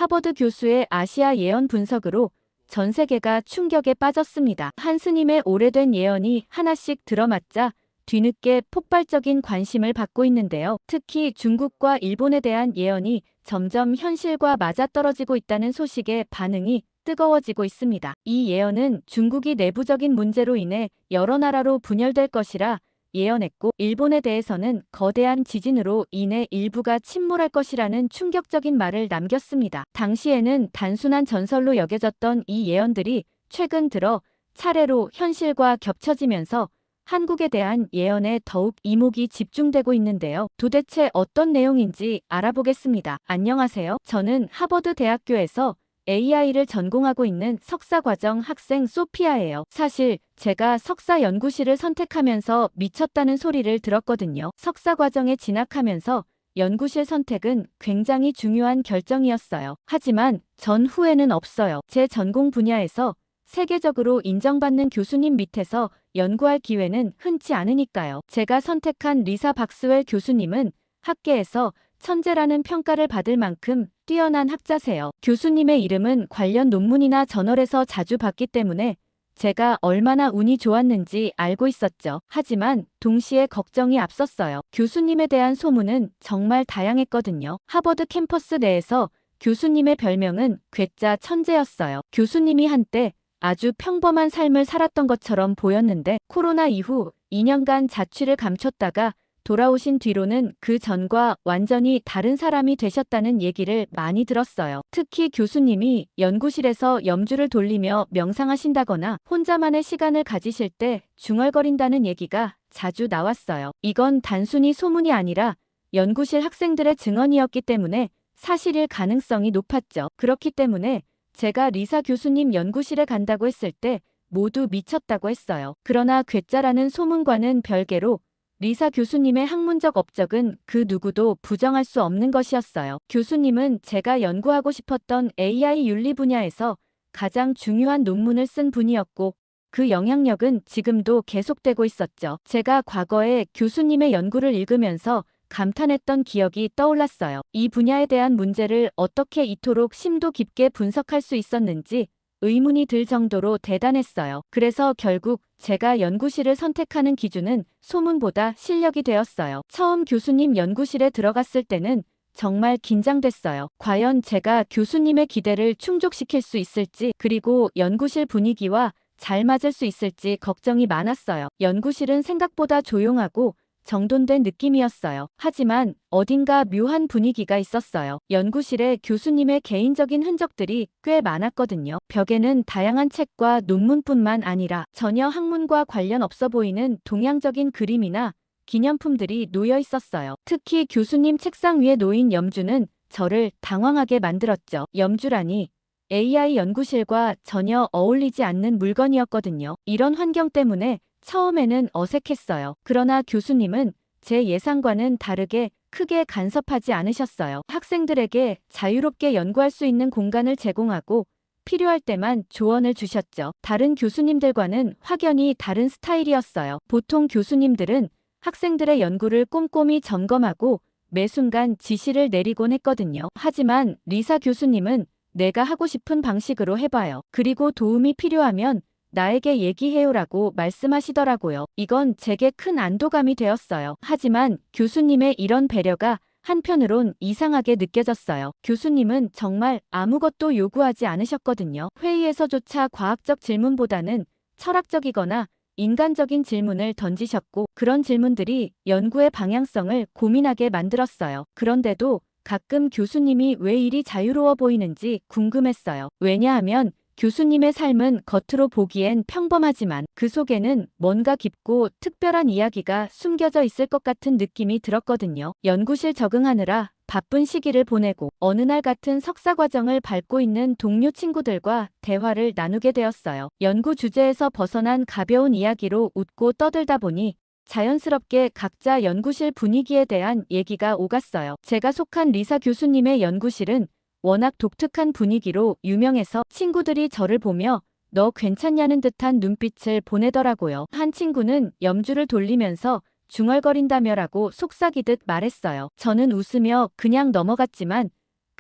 하버드 교수의 아시아 예언 분석으로 전 세계가 충격에 빠졌습니다. 한 스님의 오래된 예언이 하나씩 들어맞자 뒤늦게 폭발적인 관심을 받고 있는데요. 특히 중국과 일본에 대한 예언이 점점 현실과 맞아떨어지고 있다는 소식에 반응이 뜨거워지고 있습니다. 이 예언은 중국이 내부적인 문제로 인해 여러 나라로 분열될 것이라 예언했고, 일본에 대해서는 거대한 지진으로 인해 일부가 침몰할 것이라는 충격적인 말을 남겼습니다. 당시에는 단순한 전설로 여겨졌던 이 예언들이 최근 들어 차례로 현실과 겹쳐지면서 한국에 대한 예언에 더욱 이목이 집중되고 있는데요. 도대체 어떤 내용인지 알아보겠습니다. 안녕하세요. 저는 하버드 대학교에서 AI를 전공하고 있는 석사과정 학생 소피아예요. 사실 제가 석사 연구실을 선택하면서 미쳤다는 소리를 들었거든요. 석사과정에 진학하면서 연구실 선택은 굉장히 중요한 결정이었어요. 하지만 전 후회는 없어요. 제 전공 분야에서 세계적으로 인정받는 교수님 밑에서 연구할 기회는 흔치 않으니까요. 제가 선택한 리사 박스웰 교수님은 학계에서 천재라는 평가를 받을 만큼 뛰어난 학자세요. 교수님의 이름은 관련 논문이나 저널에서 자주 봤기 때문에 제가 얼마나 운이 좋았는지 알고 있었죠. 하지만 동시에 걱정이 앞섰어요. 교수님에 대한 소문은 정말 다양했거든요. 하버드 캠퍼스 내에서 교수님의 별명은 괴짜 천재였어요. 교수님이 한때 아주 평범한 삶을 살았던 것처럼 보였는데 코로나 이후 2년간 자취를 감췄다가 돌아오신 뒤로는 그 전과 완전히 다른 사람이 되셨다는 얘기를 많이 들었어요. 특히 교수님이 연구실에서 염주를 돌리며 명상하신다거나 혼자만의 시간을 가지실 때 중얼거린다는 얘기가 자주 나왔어요. 이건 단순히 소문이 아니라 연구실 학생들의 증언이었기 때문에 사실일 가능성이 높았죠. 그렇기 때문에 제가 리사 교수님 연구실에 간다고 했을 때 모두 미쳤다고 했어요. 그러나 괴짜라는 소문과는 별개로 리사 교수님의 학문적 업적은 그 누구도 부정할 수 없는 것이었어요. 교수님은 제가 연구하고 싶었던 AI 윤리 분야에서 가장 중요한 논문을 쓴 분이었고, 그 영향력은 지금도 계속되고 있었죠. 제가 과거에 교수님의 연구를 읽으면서 감탄했던 기억이 떠올랐어요. 이 분야에 대한 문제를 어떻게 이토록 심도 깊게 분석할 수 있었는지 의문이 들 정도로 대단했어요. 그래서 결국 제가 연구실을 선택하는 기준은 소문보다 실력이 되었어요. 처음 교수님 연구실에 들어갔을 때는 정말 긴장됐어요. 과연 제가 교수님의 기대를 충족시킬 수 있을지, 그리고 연구실 분위기와 잘 맞을 수 있을지 걱정이 많았어요. 연구실은 생각보다 조용하고 정돈된 느낌이었어요. 하지만 어딘가 묘한 분위기가 있었어요. 연구실에 교수님의 개인적인 흔적들이 꽤 많았거든요. 벽에는 다양한 책과 논문뿐만 아니라 전혀 학문과 관련 없어 보이는 동양적인 그림이나 기념품들이 놓여 있었어요. 특히 교수님 책상 위에 놓인 염주는 저를 당황하게 만들었죠. 염주라니 AI 연구실과 전혀 어울리지 않는 물건이었거든요. 이런 환경 때문에 처음에는 어색했어요. 그러나 교수님은 제 예상과는 다르게 크게 간섭하지 않으셨어요. 학생들에게 자유롭게 연구할 수 있는 공간을 제공하고 필요할 때만 조언을 주셨죠. 다른 교수님들과는 확연히 다른 스타일이었어요. 보통 교수님들은 학생들의 연구를 꼼꼼히 점검하고 매 순간 지시를 내리곤 했거든요. 하지만 리사 교수님은 내가 하고 싶은 방식으로 해봐요. 그리고 도움이 필요하면 나에게 얘기해요라고 말씀하시더라고요. 이건 제게 큰 안도감이 되었어요. 하지만 교수님의 이런 배려가 한편으론 이상하게 느껴졌어요. 교수님은 정말 아무것도 요구하지 않으셨거든요. 회의에서조차 과학적 질문보다는 철학적이거나 인간적인 질문을 던지셨고, 그런 질문들이 연구의 방향성을 고민하게 만들었어요. 그런데도 가끔 교수님이 왜 이리 자유로워 보이는지 궁금했어요. 왜냐하면 교수님의 삶은 겉으로 보기엔 평범하지만 그 속에는 뭔가 깊고 특별한 이야기가 숨겨져 있을 것 같은 느낌이 들었거든요. 연구실 적응하느라 바쁜 시기를 보내고 어느 날 같은 석사 과정을 밟고 있는 동료 친구들과 대화를 나누게 되었어요. 연구 주제에서 벗어난 가벼운 이야기로 웃고 떠들다 보니 자연스럽게 각자 연구실 분위기에 대한 얘기가 오갔어요. 제가 속한 리사 교수님의 연구실은 워낙 독특한 분위기로 유명해서 친구들이 저를 보며 너 괜찮냐는 듯한 눈빛을 보내더라고요. 한 친구는 염주를 돌리면서 중얼거린다며라고 속삭이듯 말했어요. 저는 웃으며 그냥 넘어갔지만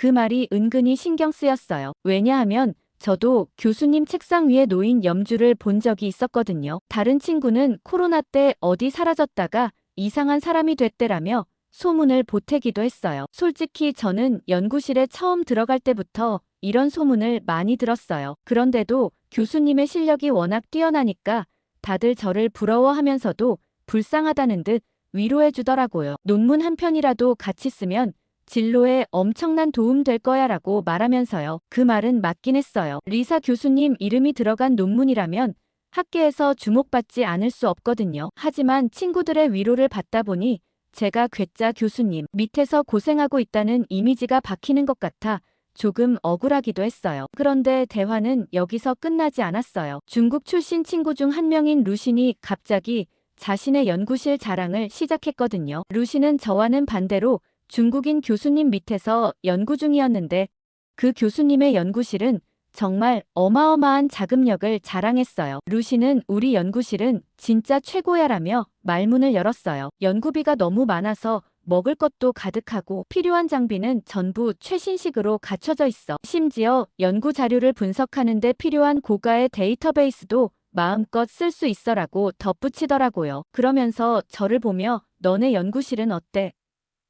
그 말이 은근히 신경 쓰였어요. 왜냐하면 저도 교수님 책상 위에 놓인 염주를 본 적이 있었거든요. 다른 친구는 코로나 때 어디 사라졌다가 이상한 사람이 됐대라며 소문을 보태기도 했어요. 솔직히 저는 연구실에 처음 들어갈 때부터 이런 소문을 많이 들었어요. 그런데도 교수님의 실력이 워낙 뛰어나니까 다들 저를 부러워하면서도 불쌍하다는 듯 위로해 주더라고요. 논문 한 편이라도 같이 쓰면 진로에 엄청난 도움 될 거야 라고 말하면서요. 그 말은 맞긴 했어요. 리사 교수님 이름이 들어간 논문이라면 학계에서 주목받지 않을 수 없거든요. 하지만 친구들의 위로를 받다 보니 제가 괴짜 교수님 밑에서 고생하고 있다는 이미지가 박히는 것 같아 조금 억울하기도 했어요. 그런데 대화는 여기서 끝나지 않았어요. 중국 출신 친구 중 한 명인 루신이 갑자기 자신의 연구실 자랑을 시작했거든요. 루신은 저와는 반대로 중국인 교수님 밑에서 연구 중이었는데 그 교수님의 연구실은 정말 어마어마한 자금력을 자랑했어요. 루시는 우리 연구실은 진짜 최고야라며 말문을 열었어요. 연구비가 너무 많아서 먹을 것도 가득하고 필요한 장비는 전부 최신식으로 갖춰져 있어. 심지어 연구 자료를 분석하는 데 필요한 고가의 데이터베이스도 마음껏 쓸 수 있어라고 덧붙이더라고요. 그러면서 저를 보며 너네 연구실은 어때?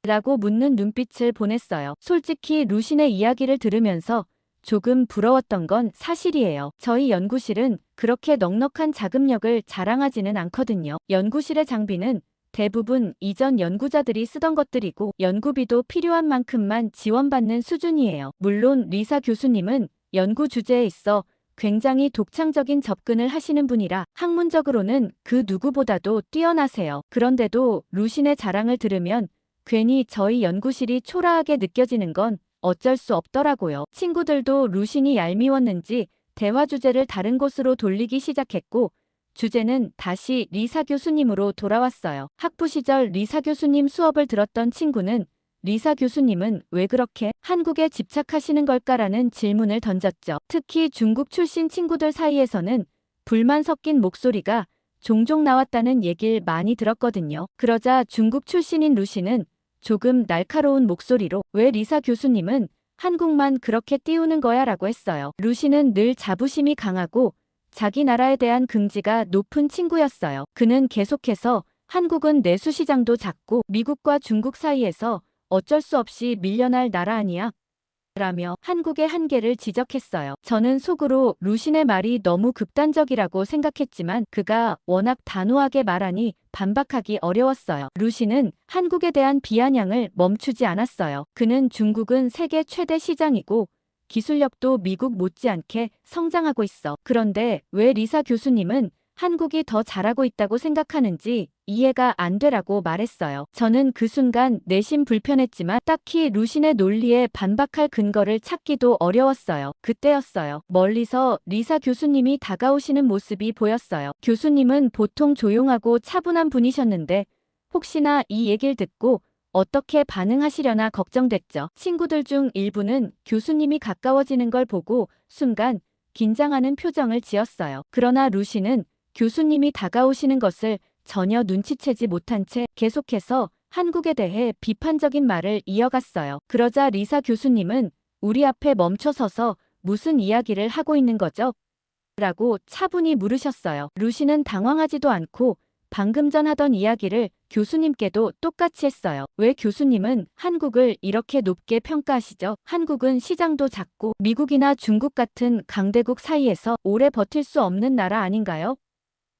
라고 묻는 눈빛을 보냈어요. 솔직히 루신의 이야기를 들으면서 조금 부러웠던 건 사실이에요. 저희 연구실은 그렇게 넉넉한 자금력을 자랑하지는 않거든요. 연구실의 장비는 대부분 이전 연구자들이 쓰던 것들이고 연구비도 필요한 만큼만 지원받는 수준이에요. 물론 리사 교수님은 연구 주제에 있어 굉장히 독창적인 접근을 하시는 분이라 학문적으로는 그 누구보다도 뛰어나세요. 그런데도 루신의 자랑을 들으면 괜히 저희 연구실이 초라하게 느껴지는 건 어쩔 수 없더라고요. 친구들도 루신이 얄미웠는지 대화 주제를 다른 곳으로 돌리기 시작했고 주제는 다시 리사 교수님으로 돌아왔어요. 학부 시절 리사 교수님 수업을 들었던 친구는 리사 교수님은 왜 그렇게 한국에 집착하시는 걸까라는 질문을 던졌죠. 특히 중국 출신 친구들 사이에서는 불만 섞인 목소리가 종종 나왔다는 얘기를 많이 들었거든요. 그러자 중국 출신인 루시는 조금 날카로운 목소리로 왜 리사 교수님은 한국만 그렇게 띄우는 거야 라고 했어요. 루시는 늘 자부심이 강하고 자기 나라에 대한 긍지가 높은 친구였어요. 그는 계속해서 한국은 내수 시장도 작고 미국과 중국 사이에서 어쩔 수 없이 밀려날 나라 아니야? 라며 한국의 한계를 지적했어요. 저는 속으로 루신의 말이 너무 극단적이라고 생각했지만 그가 워낙 단호하게 말하니 반박하기 어려웠어요. 루신은 한국에 대한 비아냥을 멈추지 않았어요. 그는 중국은 세계 최대 시장이고 기술력도 미국 못지않게 성장하고 있어. 그런데 왜 리사 교수님은 한국이 더 잘하고 있다고 생각하는지 이해가 안 되라고 말했어요. 저는 그 순간 내심 불편했지만 딱히 루신의 논리에 반박할 근거를 찾기도 어려웠어요. 그때였어요. 멀리서 리사 교수님이 다가오시는 모습이 보였어요. 교수님은 보통 조용하고 차분한 분이셨는데 혹시나 이 얘기를 듣고 어떻게 반응하시려나 걱정됐죠. 친구들 중 일부는 교수님이 가까워지는 걸 보고 순간 긴장하는 표정을 지었어요. 그러나 루시는 교수님이 다가오시는 것을 전혀 눈치채지 못한 채 계속해서 한국에 대해 비판적인 말을 이어갔어요. 그러자 리사 교수님은 우리 앞에 멈춰서서 무슨 이야기를 하고 있는 거죠? 라고 차분히 물으셨어요. 루시는 당황하지도 않고 방금 전 하던 이야기를 교수님께도 똑같이 했어요. 왜 교수님은 한국을 이렇게 높게 평가하시죠? 한국은 시장도 작고 미국이나 중국 같은 강대국 사이에서 오래 버틸 수 없는 나라 아닌가요?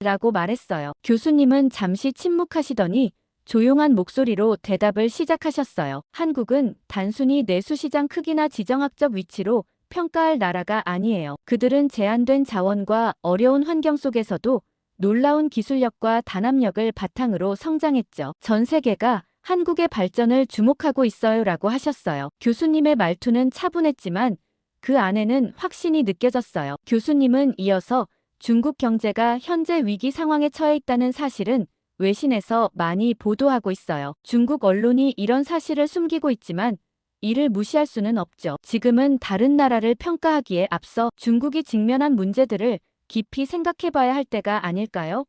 라고 말했어요. 교수님은 잠시 침묵하시더니 조용한 목소리로 대답을 시작하셨어요. 한국은 단순히 내수시장 크기나 지정학적 위치로 평가할 나라가 아니에요. 그들은 제한된 자원과 어려운 환경 속에서도 놀라운 기술력과 단합력을 바탕으로 성장했죠. 전 세계가 한국의 발전을 주목하고 있어요 라고 하셨어요. 교수님의 말투는 차분했지만 그 안에는 확신이 느껴졌어요. 교수님은 이어서 중국 경제가 현재 위기 상황에 처해 있다는 사실은 외신에서 많이 보도하고 있어요. 중국 언론이 이런 사실을 숨기고 있지만 이를 무시할 수는 없죠. 지금은 다른 나라를 평가하기에 앞서 중국이 직면한 문제들을 깊이 생각해봐야 할 때가 아닐까요?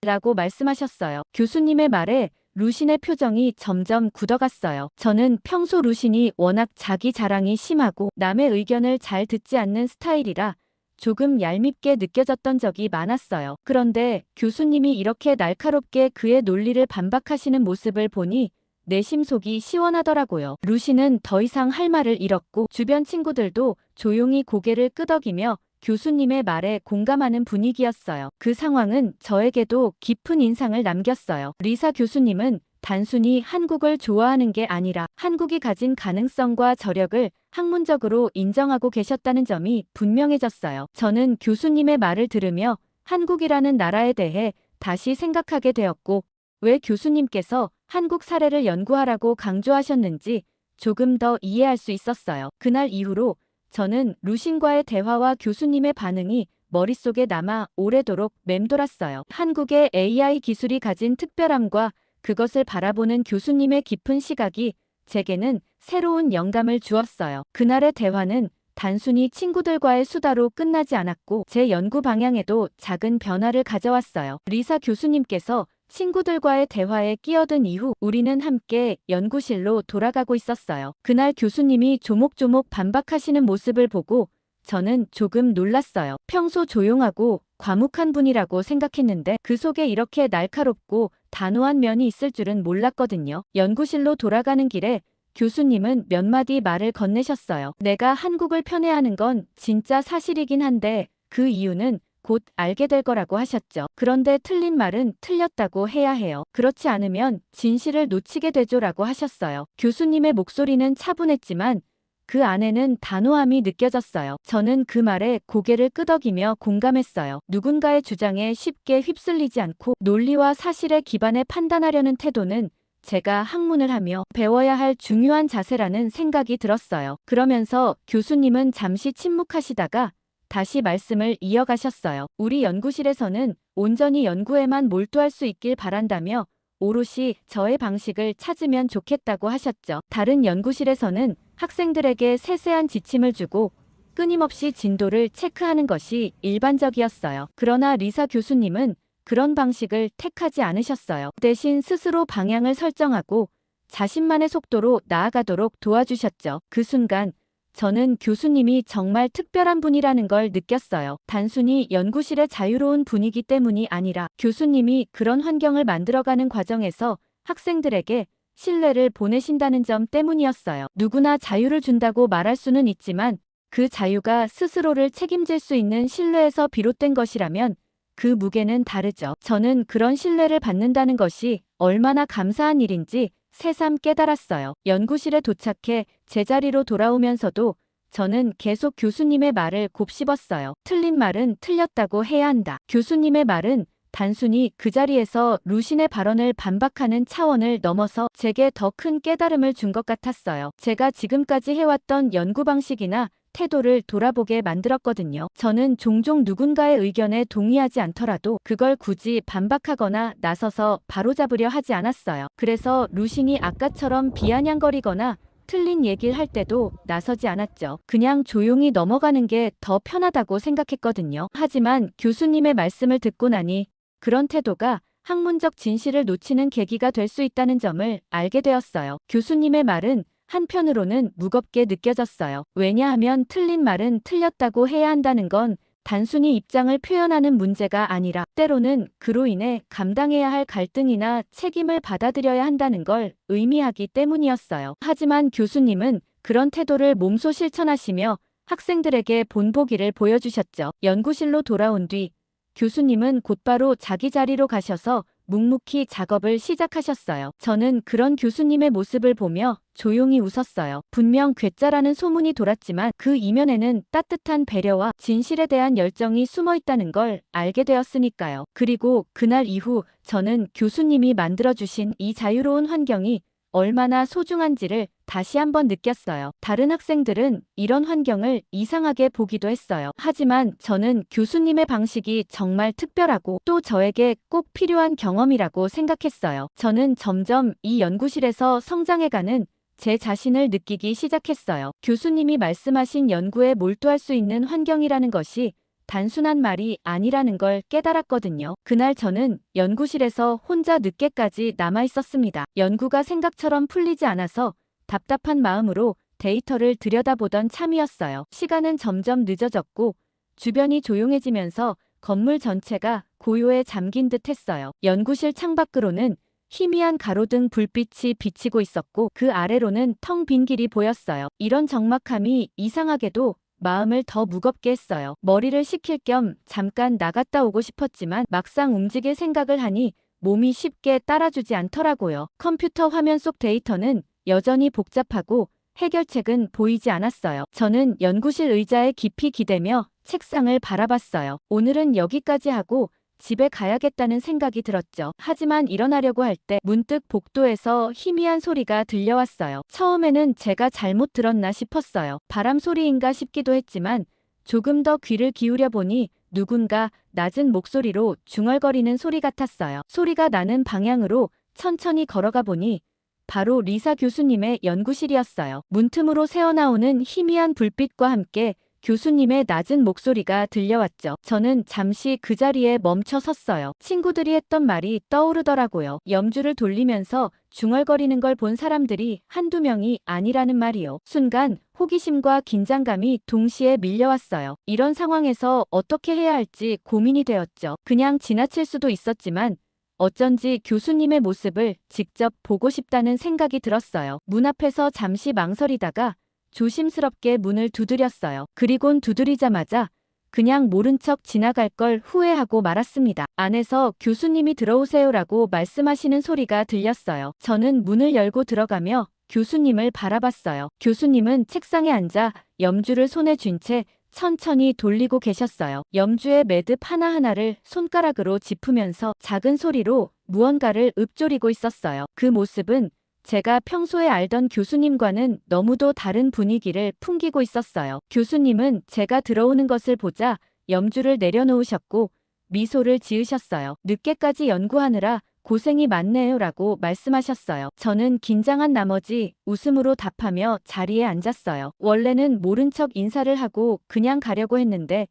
라고 말씀하셨어요. 교수님의 말에 루신의 표정이 점점 굳어갔어요. 저는 평소 루신이 워낙 자기 자랑이 심하고 남의 의견을 잘 듣지 않는 스타일이라 조금 얄밉게 느껴졌던 적이 많았어요. 그런데 교수님이 이렇게 날카롭게 그의 논리를 반박하시는 모습을 보니 내 심속이 시원하더라고요. 루시는 더 이상 할 말을 잃었고 주변 친구들도 조용히 고개를 끄덕이며 교수님의 말에 공감하는 분위기였어요. 그 상황은 저에게도 깊은 인상을 남겼어요. 리사 교수님은 단순히 한국을 좋아하는 게 아니라 한국이 가진 가능성과 저력을 학문적으로 인정하고 계셨다는 점이 분명해졌어요. 저는 교수님의 말을 들으며 한국이라는 나라에 대해 다시 생각하게 되었고, 왜 교수님께서 한국 사례를 연구하라고 강조하셨는지 조금 더 이해할 수 있었어요. 그날 이후로 저는 루신과의 대화와 교수님의 반응이 머릿속에 남아 오래도록 맴돌았어요. 한국의 AI 기술이 가진 특별함과 그것을 바라보는 교수님의 깊은 시각이 제게는 새로운 영감을 주었어요. 그날의 대화는 단순히 친구들과의 수다로 끝나지 않았고 제 연구 방향에도 작은 변화를 가져왔어요. 리사 교수님께서 친구들과의 대화에 끼어든 이후 우리는 함께 연구실로 돌아가고 있었어요. 그날 교수님이 조목조목 반박하시는 모습을 보고 저는 조금 놀랐어요. 평소 조용하고 과묵한 분이라고 생각했는데 그 속에 이렇게 날카롭고 단호한 면이 있을 줄은 몰랐거든요. 연구실로 돌아가는 길에 교수님은 몇 마디 말을 건네셨어요. 내가 한국을 편애하는 건 진짜 사실이긴 한데 그 이유는 곧 알게 될 거라고 하셨죠. 그런데 틀린 말은 틀렸다고 해야 해요. 그렇지 않으면 진실을 놓치게 되죠라고 하셨어요. 교수님의 목소리는 차분했지만 그 안에는 단호함이 느껴졌어요. 저는 그 말에 고개를 끄덕이며 공감했어요. 누군가의 주장에 쉽게 휩쓸리지 않고 논리와 사실에 기반해 판단하려는 태도는 제가 학문을 하며 배워야 할 중요한 자세라는 생각이 들었어요. 그러면서 교수님은 잠시 침묵하시다가 다시 말씀을 이어가셨어요. 우리 연구실에서는 온전히 연구에만 몰두할 수 있길 바란다며 오롯이 저의 방식을 찾으면 좋겠다고 하셨죠. 다른 연구실에서는 학생들에게 세세한 지침을 주고 끊임없이 진도를 체크하는 것이 일반적이었어요. 그러나 리사 교수님은 그런 방식을 택하지 않으셨어요. 대신 스스로 방향을 설정하고 자신만의 속도로 나아가도록 도와주셨죠. 그 순간 저는 교수님이 정말 특별한 분이라는 걸 느꼈어요. 단순히 연구실의 자유로운 분위기 때문이 아니라 교수님이 그런 환경을 만들어가는 과정에서 학생들에게 신뢰를 보내신다는 점 때문이었어요. 누구나 자유를 준다고 말할 수는 있지만 그 자유가 스스로를 책임질 수 있는 신뢰에서 비롯된 것이라면 그 무게는 다르죠. 저는 그런 신뢰를 받는다는 것이 얼마나 감사한 일인지 새삼 깨달았어요. 연구실에 도착해 제자리로 돌아오면서도 저는 계속 교수님의 말을 곱씹었어요. 틀린 말은 틀렸다고 해야 한다. 교수님의 말은 단순히 그 자리에서 루신의 발언을 반박하는 차원을 넘어서 제게 더 큰 깨달음을 준 것 같았어요. 제가 지금까지 해왔던 연구 방식이나 태도를 돌아보게 만들었거든요. 저는 종종 누군가의 의견에 동의하지 않더라도 그걸 굳이 반박하거나 나서서 바로잡으려 하지 않았어요. 그래서 루신이 아까처럼 비아냥거리거나 틀린 얘기를 할 때도 나서지 않았죠. 그냥 조용히 넘어가는 게 더 편하다고 생각했거든요. 하지만 교수님의 말씀을 듣고 나니 그런 태도가 학문적 진실을 놓치는 계기가 될 수 있다는 점을 알게 되었어요. 교수님의 말은 한편으로는 무겁게 느껴졌어요. 왜냐하면 틀린 말은 틀렸다고 해야 한다는 건 단순히 입장을 표현하는 문제가 아니라 때로는 그로 인해 감당해야 할 갈등이나 책임을 받아들여야 한다는 걸 의미하기 때문이었어요. 하지만 교수님은 그런 태도를 몸소 실천하시며 학생들에게 본보기를 보여주셨죠. 연구실로 돌아온 뒤 교수님은 곧바로 자기 자리로 가셔서 묵묵히 작업을 시작하셨어요. 저는 그런 교수님의 모습을 보며 조용히 웃었어요. 분명 괴짜라는 소문이 돌았지만 그 이면에는 따뜻한 배려와 진실에 대한 열정이 숨어 있다는 걸 알게 되었으니까요. 그리고 그날 이후 저는 교수님이 만들어주신 이 자유로운 환경이 얼마나 소중한지를 다시 한번 느꼈어요. 다른 학생들은 이런 환경을 이상하게 보기도 했어요. 하지만 저는 교수님의 방식이 정말 특별하고 또 저에게 꼭 필요한 경험이라고 생각했어요. 저는 점점 이 연구실에서 성장해가는 제 자신을 느끼기 시작했어요. 교수님이 말씀하신 연구에 몰두할 수 있는 환경이라는 것이 단순한 말이 아니라는 걸 깨달았거든요. 그날 저는 연구실에서 혼자 늦게까지 남아 있었습니다. 연구가 생각처럼 풀리지 않아서 답답한 마음으로 데이터를 들여다보던 참이었어요. 시간은 점점 늦어졌고 주변이 조용해지면서 건물 전체가 고요에 잠긴 듯 했어요. 연구실 창밖으로는 희미한 가로등 불빛이 비치고 있었고 그 아래로는 텅 빈 길이 보였어요. 이런 적막함이 이상하게도 마음을 더 무겁게 했어요. 머리를 식힐 겸 잠깐 나갔다 오고 싶었지만 막상 움직일 생각을 하니 몸이 쉽게 따라주지 않더라고요. 컴퓨터 화면 속 데이터는 여전히 복잡하고 해결책은 보이지 않았어요. 저는 연구실 의자에 깊이 기대며 책상을 바라봤어요. 오늘은 여기까지 하고 집에 가야겠다는 생각이 들었죠. 하지만 일어나려고 할 때 문득 복도에서 희미한 소리가 들려왔어요. 처음에는 제가 잘못 들었나 싶었어요. 바람 소리인가 싶기도 했지만 조금 더 귀를 기울여 보니 누군가 낮은 목소리로 중얼거리는 소리 같았어요. 소리가 나는 방향으로 천천히 걸어가 보니 바로 리사 교수님의 연구실이었어요. 문틈으로 새어나오는 희미한 불빛과 함께 교수님의 낮은 목소리가 들려왔죠. 저는 잠시 그 자리에 멈춰 섰어요. 친구들이 했던 말이 떠오르더라고요. 염주를 돌리면서 중얼거리는 걸 본 사람들이 한두 명이 아니라는 말이요. 순간 호기심과 긴장감이 동시에 밀려왔어요. 이런 상황에서 어떻게 해야 할지 고민이 되었죠. 그냥 지나칠 수도 있었지만 어쩐지 교수님의 모습을 직접 보고 싶다는 생각이 들었어요. 문 앞에서 잠시 망설이다가 조심스럽게 문을 두드렸어요. 그리곤 두드리자마자 그냥 모른 척 지나갈 걸 후회하고 말았습니다. 안에서 교수님이 들어오세요라고 말씀하시는 소리가 들렸어요. 저는 문을 열고 들어가며 교수님을 바라봤어요. 교수님은 책상에 앉아 염주를 손에 쥔 채 천천히 돌리고 계셨어요. 염주의 매듭 하나하나를 손가락으로 짚으면서 작은 소리로 무언가를 읊조리고 있었어요. 그 모습은 제가 평소에 알던 교수님과는 너무도 다른 분위기를 풍기고 있었어요. 교수님은 제가 들어오는 것을 보자 염주를 내려놓으셨고 미소를 지으셨어요. 늦게까지 연구하느라 고생이 많네요 라고 말씀하셨어요. 저는 긴장한 나머지 웃음으로 답하며 자리에 앉았어요. 원래는 모른 척 인사를 하고 그냥 가려고 했는데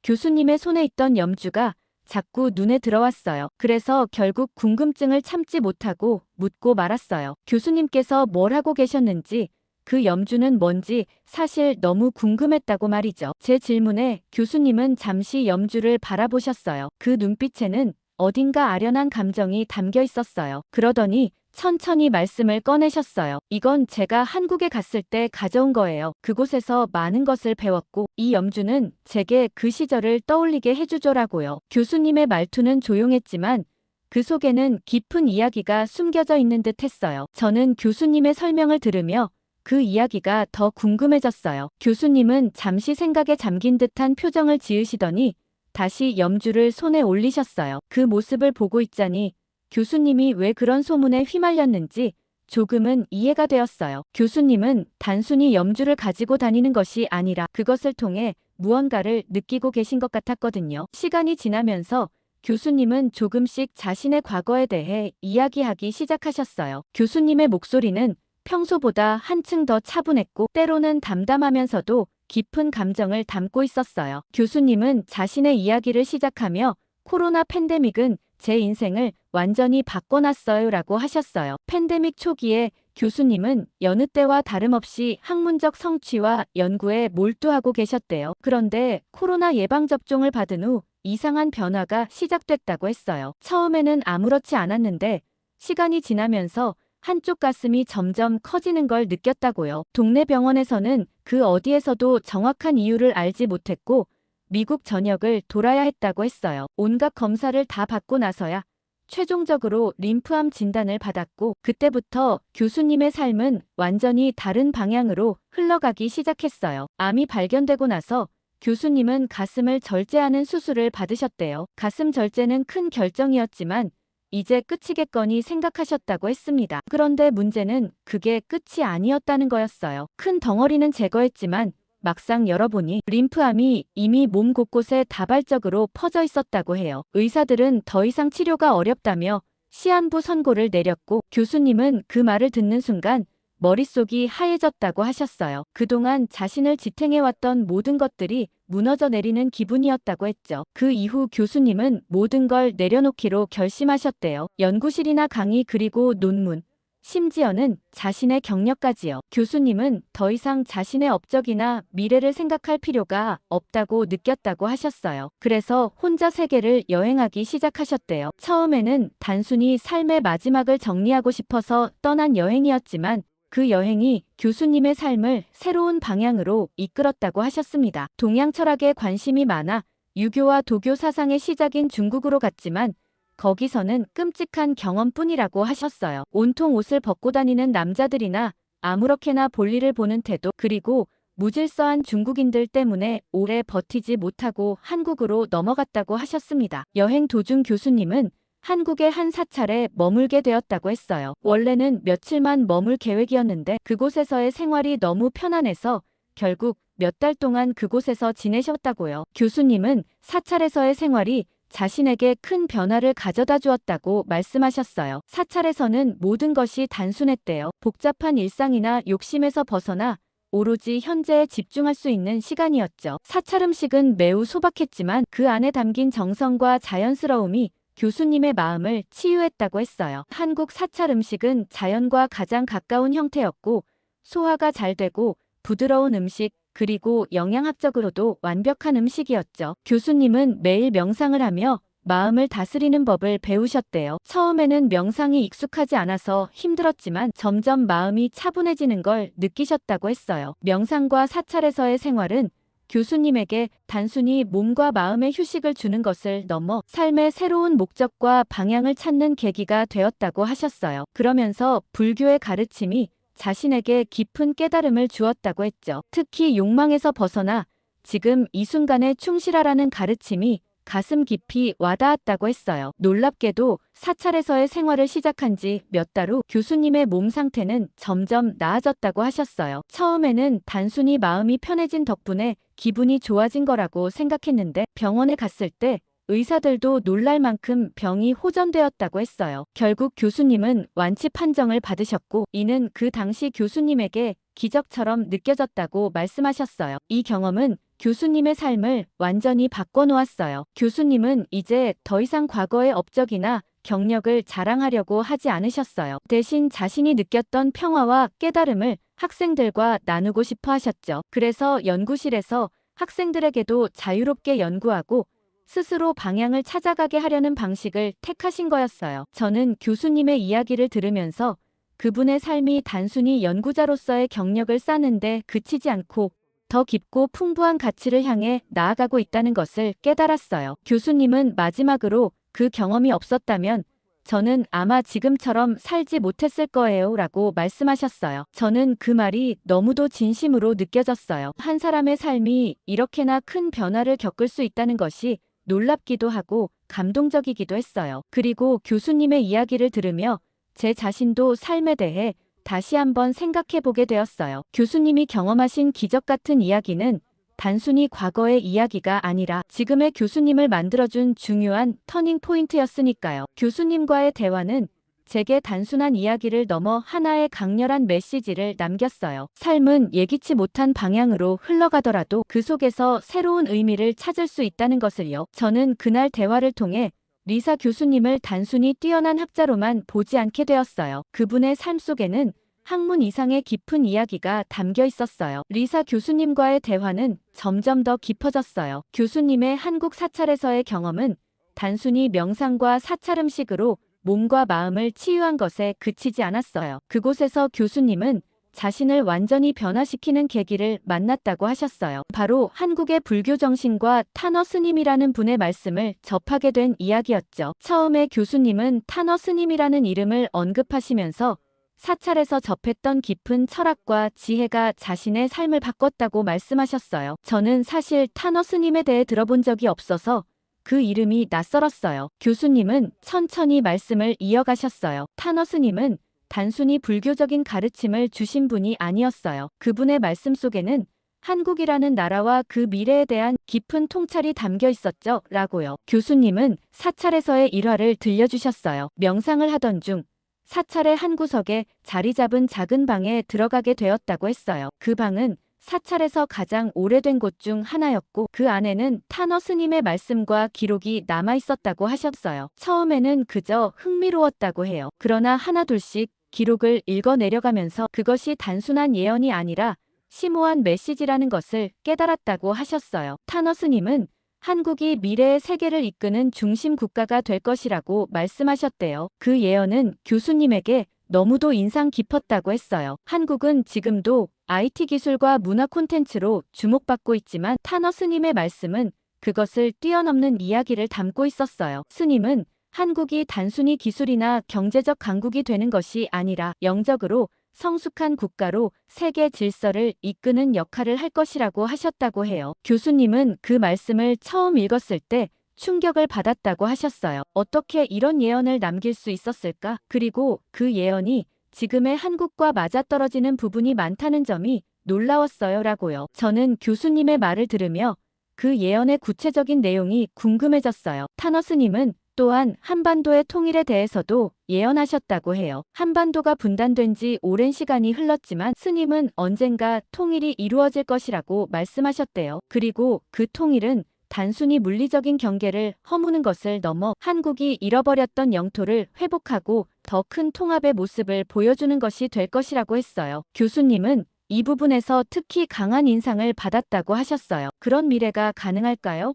교수님의 손에 있던 염주가 자꾸 눈에 들어왔어요. 그래서 결국 궁금증을 참지 못하고 묻고 말았어요. 교수님께서 뭘 하고 계셨는지, 그 염주는 뭔지 사실 너무 궁금했다고 말이죠. 제 질문에 교수님은 잠시 염주를 바라보셨어요. 그 눈빛에는 어딘가 아련한 감정이 담겨 있었어요. 그러더니 천천히 말씀을 꺼내셨어요. 이건 제가 한국에 갔을 때 가져온 거예요. 그곳에서 많은 것을 배웠고 이 염주는 제게 그 시절을 떠올리게 해주죠라고요. 교수님의 말투는 조용했지만 그 속에는 깊은 이야기가 숨겨져 있는 듯 했어요. 저는 교수님의 설명을 들으며 그 이야기가 더 궁금해졌어요. 교수님은 잠시 생각에 잠긴 듯한 표정을 지으시더니 다시 염주를 손에 올리셨어요. 그 모습을 보고 있자니 교수님이 왜 그런 소문에 휘말렸는지 조금은 이해가 되었어요. 교수님은 단순히 염주를 가지고 다니는 것이 아니라 그것을 통해 무언가를 느끼고 계신 것 같았거든요. 시간이 지나면서 교수님은 조금씩 자신의 과거에 대해 이야기하기 시작하셨어요. 교수님의 목소리는 평소보다 한층 더 차분했고 때로는 담담하면서도 깊은 감정을 담고 있었어요. 교수님은 자신의 이야기를 시작하며 코로나 팬데믹은 제 인생을 완전히 바꿔놨어요 라고 하셨어요. 팬데믹 초기에 교수님은 여느 때와 다름없이 학문적 성취와 연구에 몰두하고 계셨대요. 그런데 코로나 예방접종을 받은 후 이상한 변화가 시작됐다고 했어요. 처음에는 아무렇지 않았는데 시간이 지나면서 한쪽 가슴이 점점 커지는 걸 느꼈다고요. 동네 병원에서는 그 어디에서도 정확한 이유를 알지 못했고 미국 전역을 돌아야 했다고 했어요. 온갖 검사를 다 받고 나서야 최종적으로 림프암 진단을 받았고 그때부터 교수님의 삶은 완전히 다른 방향으로 흘러가기 시작했어요. 암이 발견되고 나서 교수님은 가슴을 절제하는 수술을 받으셨대요. 가슴 절제는 큰 결정이었지만 이제 끝이겠거니 생각하셨다고 했습니다. 그런데 문제는 그게 끝이 아니었다는 거였어요. 큰 덩어리는 제거했지만 막상 열어보니 림프암이 이미 몸 곳곳에 다발적으로 퍼져 있었다고 해요. 의사들은 더 이상 치료가 어렵다며 시한부 선고를 내렸고 교수님은 그 말을 듣는 순간 머릿속이 하얘졌다고 하셨어요. 그동안 자신을 지탱해왔던 모든 것들이 무너져 내리는 기분이었다고 했죠. 그 이후 교수님은 모든 걸 내려놓기로 결심하셨대요. 연구실이나 강의 그리고 논문, 심지어는 자신의 경력까지요. 교수님은 더 이상 자신의 업적이나 미래를 생각할 필요가 없다고 느꼈다고 하셨어요. 그래서 혼자 세계를 여행하기 시작하셨대요. 처음에는 단순히 삶의 마지막을 정리하고 싶어서 떠난 여행이었지만 그 여행이 교수님의 삶을 새로운 방향으로 이끌었다고 하셨습니다. 동양 철학에 관심이 많아 유교와 도교 사상의 시작인 중국으로 갔지만 거기서는 끔찍한 경험뿐이라고 하셨어요. 온통 옷을 벗고 다니는 남자들이나 아무렇게나 볼일을 보는 태도, 그리고 무질서한 중국인들 때문에 오래 버티지 못하고 한국으로 넘어갔다고 하셨습니다. 여행 도중 교수님은 한국의 한 사찰에 머물게 되었다고 했어요. 원래는 며칠만 머물 계획이었는데 그곳에서의 생활이 너무 편안해서 결국 몇 달 동안 그곳에서 지내셨다고요. 교수님은 사찰에서의 생활이 자신에게 큰 변화를 가져다 주었다고 말씀하셨어요. 사찰에서는 모든 것이 단순했대요. 복잡한 일상이나 욕심에서 벗어나 오로지 현재에 집중할 수 있는 시간이었죠. 사찰 음식은 매우 소박했지만 그 안에 담긴 정성과 자연스러움이 교수님의 마음을 치유했다고 했어요. 한국 사찰 음식은 자연과 가장 가까운 형태였고 소화가 잘 되고 부드러운 음식, 그리고 영양학적으로도 완벽한 음식이었죠. 교수님은 매일 명상을 하며 마음을 다스리는 법을 배우셨대요. 처음에는 명상이 익숙하지 않아서 힘들었지만 점점 마음이 차분해지는 걸 느끼셨다고 했어요. 명상과 사찰에서의 생활은 교수님에게 단순히 몸과 마음의 휴식을 주는 것을 넘어 삶의 새로운 목적과 방향을 찾는 계기가 되었다고 하셨어요. 그러면서 불교의 가르침이 자신에게 깊은 깨달음을 주었다고 했죠. 특히 욕망에서 벗어나 지금 이 순간에 충실하라는 가르침이 가슴 깊이 와닿았다고 했어요. 놀랍게도 사찰에서의 생활을 시작한 지 몇 달 후 교수님의 몸 상태는 점점 나아졌다고 하셨어요. 처음에는 단순히 마음이 편해진 덕분에 기분이 좋아진 거라고 생각했는데 병원에 갔을 때 의사들도 놀랄 만큼 병이 호전되었다고 했어요. 결국 교수님은 완치 판정을 받으셨고 이는 그 당시 교수님에게 기적처럼 느껴졌다고 말씀하셨어요. 이 경험은 교수님의 삶을 완전히 바꿔놓았어요. 교수님은 이제 더 이상 과거의 업적이나 경력을 자랑하려고 하지 않으셨어요. 대신 자신이 느꼈던 평화와 깨달음을 학생들과 나누고 싶어 하셨죠. 그래서 연구실에서 학생들에게도 자유롭게 연구하고 스스로 방향을 찾아가게 하려는 방식을 택하신 거였어요. 저는 교수님의 이야기를 들으면서 그분의 삶이 단순히 연구자로서의 경력을 쌓는데 그치지 않고 더 깊고 풍부한 가치를 향해 나아가고 있다는 것을 깨달았어요. 교수님은 마지막으로 그 경험이 없었다면 저는 아마 지금처럼 살지 못했을 거예요 라고 말씀하셨어요. 저는 그 말이 너무도 진심으로 느껴졌어요. 한 사람의 삶이 이렇게나 큰 변화를 겪을 수 있다는 것이 놀랍기도 하고 감동적이기도 했어요. 그리고 교수님의 이야기를 들으며 제 자신도 삶에 대해 다시 한번 생각해보게 되었어요. 교수님이 경험하신 기적 같은 이야기는 단순히 과거의 이야기가 아니라 지금의 교수님을 만들어준 중요한 터닝 포인트였으니까요. 교수님과의 대화는 제게 단순한 이야기를 넘어 하나의 강렬한 메시지를 남겼어요. 삶은 예기치 못한 방향으로 흘러가더라도 그 속에서 새로운 의미를 찾을 수 있다는 것을요. 저는 그날 대화를 통해 리사 교수님을 단순히 뛰어난 학자로만 보지 않게 되었어요. 그분의 삶 속에는 학문 이상의 깊은 이야기가 담겨 있었어요. 리사 교수님과의 대화는 점점 더 깊어졌어요. 교수님의 한국 사찰에서의 경험은 단순히 명상과 사찰 음식으로 몸과 마음을 치유한 것에 그치지 않았어요. 그곳에서 교수님은 자신을 완전히 변화시키는 계기를 만났다고 하셨어요. 바로 한국의 불교 정신과 타너 스님이라는 분의 말씀을 접하게 된 이야기였죠. 처음에 교수님은 타너 스님이라는 이름을 언급하시면서 사찰에서 접했던 깊은 철학과 지혜가 자신의 삶을 바꿨다고 말씀하셨어요. 저는 사실 타너 스님에 대해 들어본 적이 없어서 그 이름이 낯설었어요. 교수님은 천천히 말씀을 이어가셨어요. 타너 스님은 단순히 불교적인 가르침을 주신 분이 아니었어요. 그분의 말씀 속에는 한국이라는 나라와 그 미래에 대한 깊은 통찰이 담겨 있었죠. 라고요. 교수님은 사찰에서의 일화를 들려주셨어요. 명상을 하던 중 사찰의 한 구석에 자리 잡은 작은 방에 들어가게 되었다고 했어요. 그 방은 사찰에서 가장 오래된 곳 중 하나였고 그 안에는 탄어 스님의 말씀과 기록이 남아 있었다고 하셨어요. 처음에는 그저 흥미로웠다고 해요. 그러나 하나둘씩 기록을 읽어 내려가면서 그것이 단순한 예언이 아니라 심오한 메시지라는 것을 깨달았다고 하셨어요. 탄어 스님은 한국이 미래의 세계를 이끄는 중심 국가가 될 것이라고 말씀하셨대요. 그 예언은 교수님에게 너무도 인상 깊었다고 했어요. 한국은 지금도 IT 기술과 문화 콘텐츠로 주목받고 있지만 탄어 스님의 말씀은 그것을 뛰어넘는 이야기를 담고 있었어요. 스님은 한국이 단순히 기술이나 경제적 강국이 되는 것이 아니라 영적으로 성숙한 국가로 세계 질서를 이끄는 역할을 할 것이라고 하셨다고 해요. 교수님은 그 말씀을 처음 읽었을 때 충격을 받았다고 하셨어요. 어떻게 이런 예언을 남길 수 있었을까? 그리고 그 예언이 지금의 한국과 맞아떨어지는 부분이 많다는 점이 놀라웠어요 라고요. 저는 교수님의 말을 들으며 그 예언의 구체적인 내용이 궁금해졌어요. 타너 스님은 또한 한반도의 통일에 대해서도 예언하셨다고 해요. 한반도가 분단된 지 오랜 시간이 흘렀지만 스님은 언젠가 통일이 이루어질 것이라고 말씀하셨대요. 그리고 그 통일은 단순히 물리적인 경계를 허무는 것을 넘어 한국이 잃어버렸던 영토를 회복하고 더 큰 통합의 모습을 보여주는 것이 될 것이라고 했어요. 교수님은 이 부분에서 특히 강한 인상을 받았다고 하셨어요. 그런 미래가 가능할까요?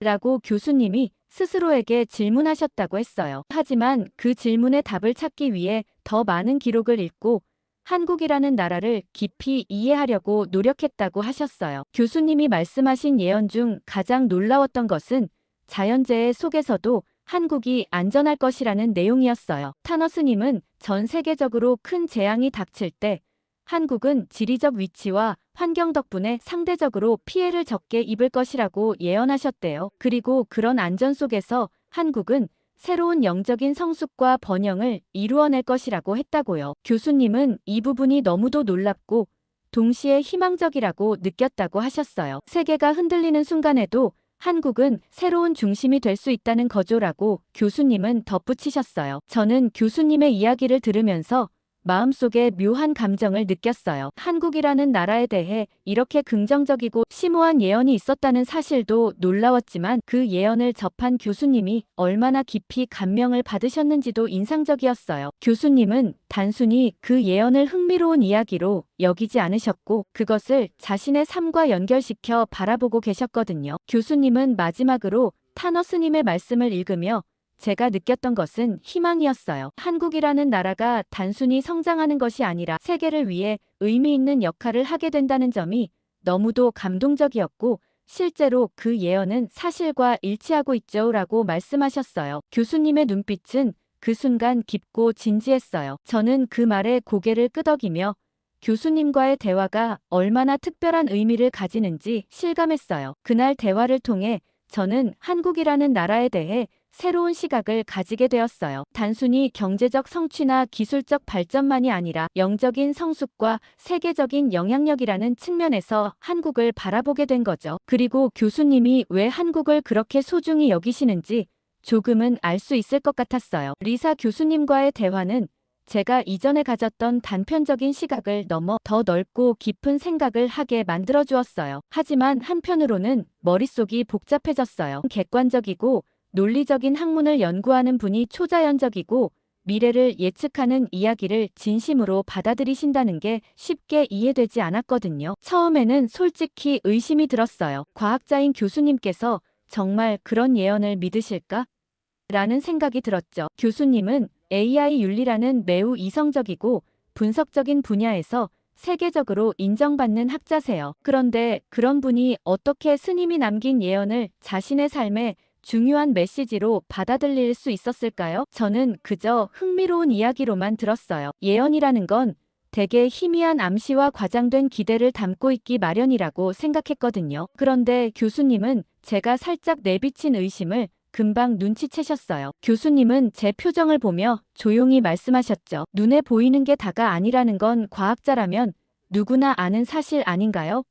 라고 교수님이 스스로에게 질문하셨다고 했어요. 하지만 그 질문의 답을 찾기 위해 더 많은 기록을 읽고 한국이라는 나라를 깊이 이해하려고 노력했다고 하셨어요. 교수님이 말씀하신 예언 중 가장 놀라웠던 것은 자연재해 속에서도 한국이 안전할 것이라는 내용이었어요. 타너 스님은 전 세계적으로 큰 재앙이 닥칠 때 한국은 지리적 위치와 환경 덕분에 상대적으로 피해를 적게 입을 것이라고 예언하셨대요. 그리고 그런 안전 속에서 한국은 새로운 영적인 성숙과 번영을 이루어낼 것이라고 했다고요. 교수님은 이 부분이 너무도 놀랍고 동시에 희망적이라고 느꼈다고 하셨어요. 세계가 흔들리는 순간에도 한국은 새로운 중심이 될 수 있다는 거죠라고 교수님은 덧붙이셨어요. 저는 교수님의 이야기를 들으면서 마음속에 묘한 감정을 느꼈어요. 한국이라는 나라에 대해 이렇게 긍정적이고 심오한 예언이 있었다는 사실도 놀라웠지만 그 예언을 접한 교수님이 얼마나 깊이 감명을 받으셨는지도 인상적이었어요. 교수님은 단순히 그 예언을 흥미로운 이야기로 여기지 않으셨고 그것을 자신의 삶과 연결시켜 바라보고 계셨거든요. 교수님은 마지막으로 타너 스님의 말씀을 읽으며 제가 느꼈던 것은 희망이었어요. 한국이라는 나라가 단순히 성장하는 것이 아니라 세계를 위해 의미 있는 역할을 하게 된다는 점이 너무도 감동적이었고 실제로 그 예언은 사실과 일치하고 있죠 라고 말씀하셨어요. 교수님의 눈빛은 그 순간 깊고 진지했어요. 저는 그 말에 고개를 끄덕이며 교수님과의 대화가 얼마나 특별한 의미를 가지는지 실감했어요. 그날 대화를 통해 저는 한국이라는 나라에 대해 새로운 시각을 가지게 되었어요. 단순히 경제적 성취나 기술적 발전만이 아니라 영적인 성숙과 세계적인 영향력이라는 측면에서 한국을 바라보게 된 거죠. 그리고 교수님이 왜 한국을 그렇게 소중히 여기시는지 조금은 알 수 있을 것 같았어요. 리사 교수님과의 대화는 제가 이전에 가졌던 단편적인 시각을 넘어 더 넓고 깊은 생각을 하게 만들어 주었어요. 하지만 한편으로는 머릿속이 복잡해졌어요. 객관적이고 논리적인 학문을 연구하는 분이 초자연적이고 미래를 예측하는 이야기를 진심으로 받아들이신다는 게 쉽게 이해되지 않았거든요. 처음에는 솔직히 의심이 들었어요. 과학자인 교수님께서 정말 그런 예언을 믿으실까? 라는 생각이 들었죠. 교수님은 AI 윤리라는 매우 이성적이고 분석적인 분야에서 세계적으로 인정받는 학자세요. 그런데 그런 분이 어떻게 스님이 남긴 예언을 자신의 삶에 중요한 메시지로 받아들일 수 있었을까요? 저는 그저 흥미로운 이야기로만 들었어요. 예언이라는 건 대개 희미한 암시와 과장된 기대를 담고 있기 마련이라고 생각했거든요. 그런데 교수님은 제가 살짝 내비친 의심을 금방 눈치채셨어요. 교수님은 제 표정을 보며 조용히 말씀하셨죠. 눈에 보이는 게 다가 아니라는 건 과학자라면 누구나 아는 사실 아닌가요?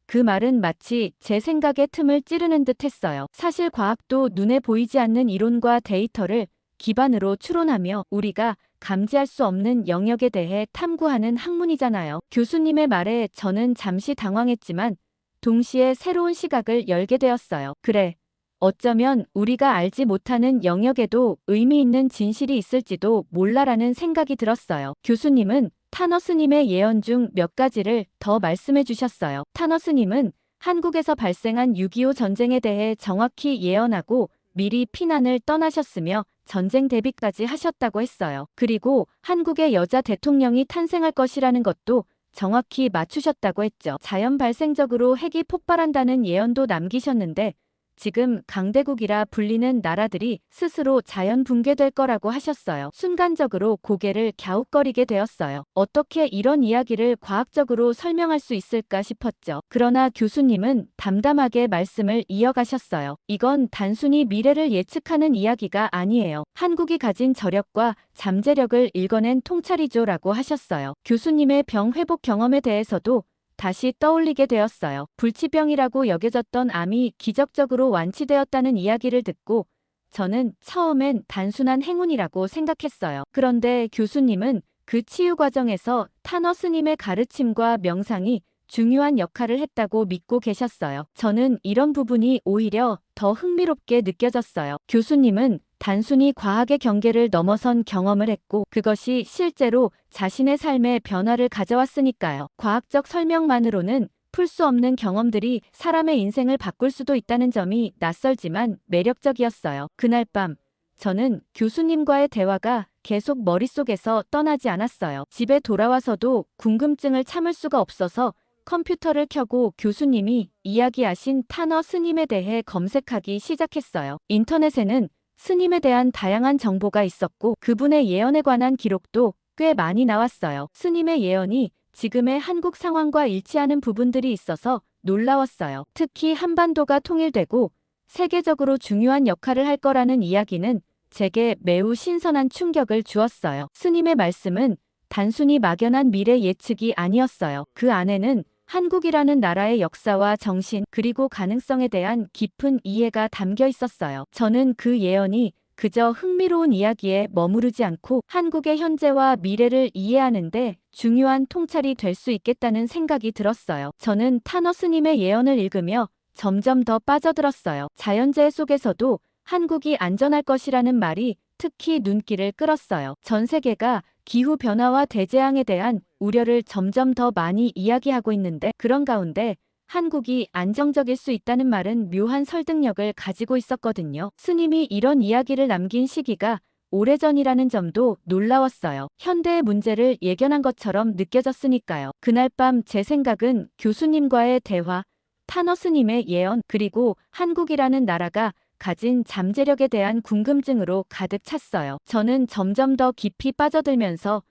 그 말은 마치 제 생각의 틈을 찌르는 듯 했어요. 사실 과학도 눈에 보이지 않는 이론과 데이터를 기반으로 추론하며 우리가 감지할 수 없는 영역에 대해 탐구하는 학문이잖아요. 교수님의 말에 저는 잠시 당황했지만 동시에 새로운 시각을 열게 되었어요. 그래. 어쩌면 우리가 알지 못하는 영역에도 의미 있는 진실이 있을지도 몰라라는 생각이 들었어요. 교수님은 타너스님의 예언 중 몇 가지를 더 말씀해 주셨어요. 타너스님은 한국에서 발생한 6.25 전쟁에 대해 정확히 예언하고 미리 피난을 떠나셨으며 전쟁 대비까지 하셨다고 했어요. 그리고 한국의 여자 대통령이 탄생할 것이라는 것도 정확히 맞추셨다고 했죠. 자연 발생적으로 핵이 폭발한다는 예언도 남기셨는데 지금 강대국이라 불리는 나라들이 스스로 자연 붕괴될 거라고 하셨어요. 순간적으로 고개를 갸웃거리게 되었어요. 어떻게 이런 이야기를 과학적으로 설명할 수 있을까 싶었죠. 그러나 교수님은 담담하게 말씀을 이어가셨어요. 이건 단순히 미래를 예측하는 이야기가 아니에요. 한국이 가진 저력과 잠재력을 읽어낸 통찰이죠라고 하셨어요. 교수님의 병 회복 경험에 대해서도 다시 떠올리게 되었어요. 불치병이라고 여겨졌던 암이 기적적으로 완치되었다는 이야기를 듣고 저는 처음엔 단순한 행운이라고 생각했어요. 그런데 교수님은 그 치유 과정에서 타너 스님의 가르침과 명상이 중요한 역할을 했다고 믿고 계셨어요. 저는 이런 부분이 오히려 더 흥미롭게 느껴졌어요. 교수님은 단순히 과학의 경계를 넘어선 경험을 했고 그것이 실제로 자신의 삶에 변화를 가져왔으니까요. 과학적 설명만으로는 풀 수 없는 경험들이 사람의 인생을 바꿀 수도 있다는 점이 낯설지만 매력적이었어요. 그날 밤 저는 교수님과의 대화가 계속 머릿속에서 떠나지 않았어요. 집에 돌아와서도 궁금증을 참을 수가 없어서 컴퓨터를 켜고 교수님이 이야기하신 타너 스님에 대해 검색하기 시작했어요. 인터넷에는 스님에 대한 다양한 정보가 있었고 그분의 예언에 관한 기록도 꽤 많이 나왔어요. 스님의 예언이 지금의 한국 상황과 일치하는 부분들이 있어서 놀라웠어요. 특히 한반도가 통일되고 세계적으로 중요한 역할을 할 거라는 이야기는 제게 매우 신선한 충격을 주었어요. 스님의 말씀은 단순히 막연한 미래 예측이 아니었어요. 그 안에는 한국이라는 나라의 역사와 정신 그리고 가능성에 대한 깊은 이해가 담겨 있었어요. 저는 그 예언이 그저 흥미로운 이야기에 머무르지 않고 한국의 현재와 미래를 이해하는데 중요한 통찰이 될 수 있겠다는 생각이 들었어요. 저는 타너 스님의 예언을 읽으며 점점 더 빠져들었어요. 자연재해 속에서도 한국이 안전할 것이라는 말이 특히 눈길을 끌었어요. 전 세계가 기후변화와 대재앙에 대한 우려를 점점 더 많이 이야기하고 있는데 그런 가운데 한국이 안정적일 수 있다는 말은 묘한 설득력을 가지고 있었거든요. 스님이 이런 이야기를 남긴 시기가 오래전이라는 점도 놀라웠어요. 현대의 문제를 예견한 것처럼 느껴졌으니까요. 그날 밤 제 생각은 교수님과의 대화, 타너 스님의 예언, 그리고 한국이라는 나라가 가진 잠재력에 대한 궁금증으로 가득 찼어요. 저는 점점 더 깊이 빠져들면서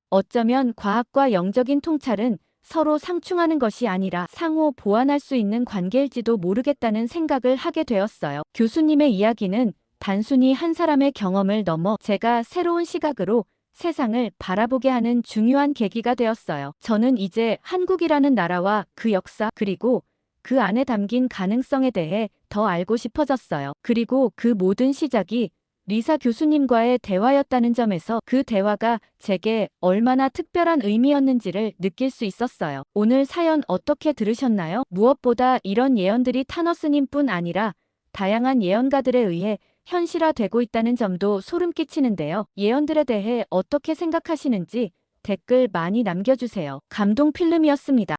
어쩌면 과학과 영적인 통찰은 서로 상충하는 것이 아니라 상호 보완할 수 있는 관계일지도 모르겠다는 생각을 하게 되었어요. 교수님의 이야기는 단순히 한 사람의 경험을 넘어 제가 새로운 시각으로 세상을 바라보게 하는 중요한 계기가 되었어요. 저는 이제 한국이라는 나라와 그 역사 그리고 그 안에 담긴 가능성에 대해 더 알고 싶어졌어요. 그리고 그 모든 시작이 리사 교수님과의 대화였다는 점에서 그 대화가 제게 얼마나 특별한 의미였는지를 느낄 수 있었어요. 오늘 사연 어떻게 들으셨나요? 무엇보다 이런 예언들이 타너 스님뿐 아니라 다양한 예언가들에 의해 현실화되고 있다는 점도 소름 끼치는데요. 예언들에 대해 어떻게 생각하시는지 댓글 많이 남겨주세요. 감동 필름이었습니다.